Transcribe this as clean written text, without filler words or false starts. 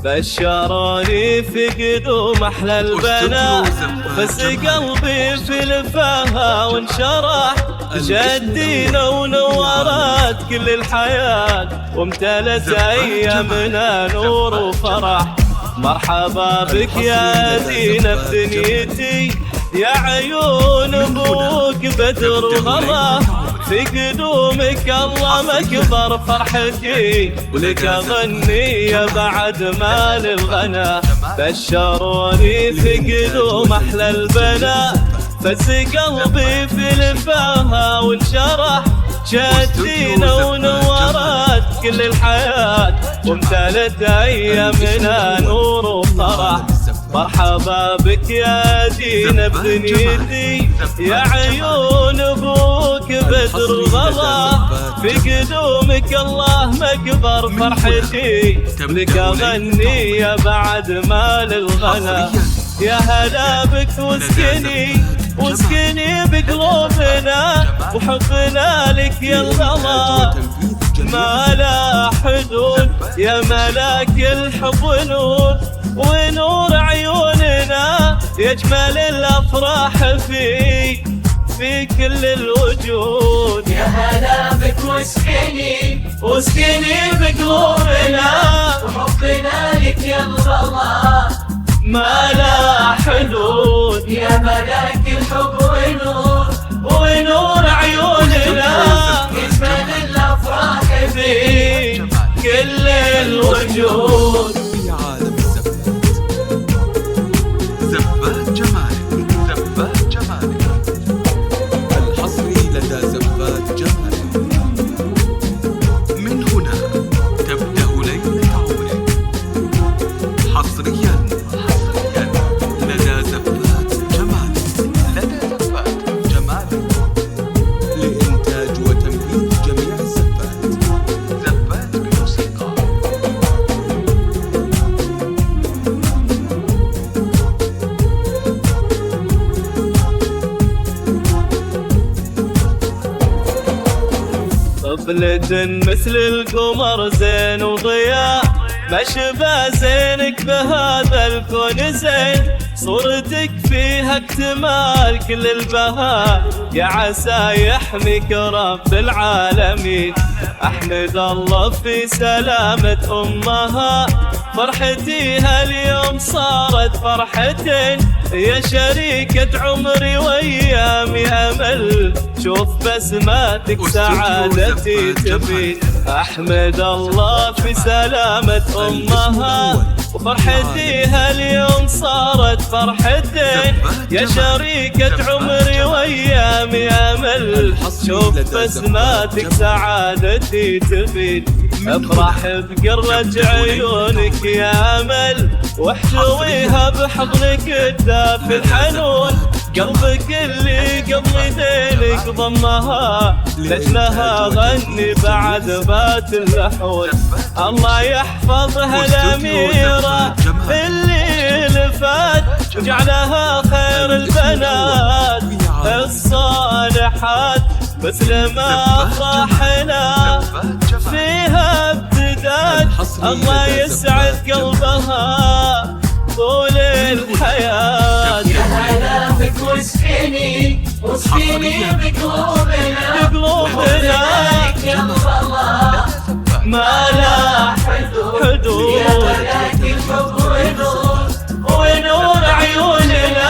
بشروني في قدوم احلى البنات، وفز قلبي في الفها وانشرح. جدينا ونورت كل الحياة، وامتلت ايامنا نور وفرح. مرحبا بك يا دينا بدنيتي، يا عيون ابوك بدر وغلا. في قدومك الله مكبر فرحتي، ولك اغني يا بعد مال الغنا. بشروني في قدوم احلى البنات، فز قلبي في الفها وانشرح. جدينا ونورت كل الحياة، وامتلت ايامنا نور وفرح. مرحبا بك يا دينا بدنيتي، يا عيون ابوك بدر وغلا. في قدومك الله مكبر فرحتي، لك اغني يا بعد مال الغنا. يا هلا بك واسكني بقلوبنا، وحبنا لك يا الغلا ما لا حدود. يا ملاك الحب ونور، ونور عيوننا يجمل الافراح في كل الوجود. يا هلا بك واسكني بقلوبنا، وحبنا لك يا الغلا ما لا حدود. يا ملاك الحب ونور عيوننا يجمل الافراح في كل الوجود. في عالم زفات جمالك، زفات جمالك الحصري لدى زفات جمالك. من هنا تبدأ ليلة عمرك، حصريا لدى زفات جمالك، لدى زفات جمالك لإنتاج وتنفيذ جميع الزفات. زفات بموسيقى. طفلة مثل القمر زين وضياء، ما شبه زينك بهذا الكون زين. صورتك فيها اكتمال كل البهاء، يا عسى يحميك رب العالمين. احمد الله في سلامة امها، فرحتي هاليوم صارت فرحتين. يا شريكة عمري وايامي امل، شوف بسماتك سعادتي تبين. احمد الله في سلامة امها، وفرحتي هاليوم صارت فرحتين. يا شريكة عمري وايامي امل، شوف بسماتك سعادتي تبين. افرح بقرة عيونك يا امل، واحتويها بحضنك الدافي الحنون. قلبك اللي قبل دينك ضمها، لجلها غني بعد بات اللحون. الله يحفظها الاميرة اللي لفات، وجعلها خير البنات الصالحات. بس لما افراحنا فيها ابتداد، الله يسعد قلبها طول الحياة. يا هلا بك واسكني بقلوبنا، وحبنا يا الغلا ما لا حدود. يا ملاك الحب ونور عيوننا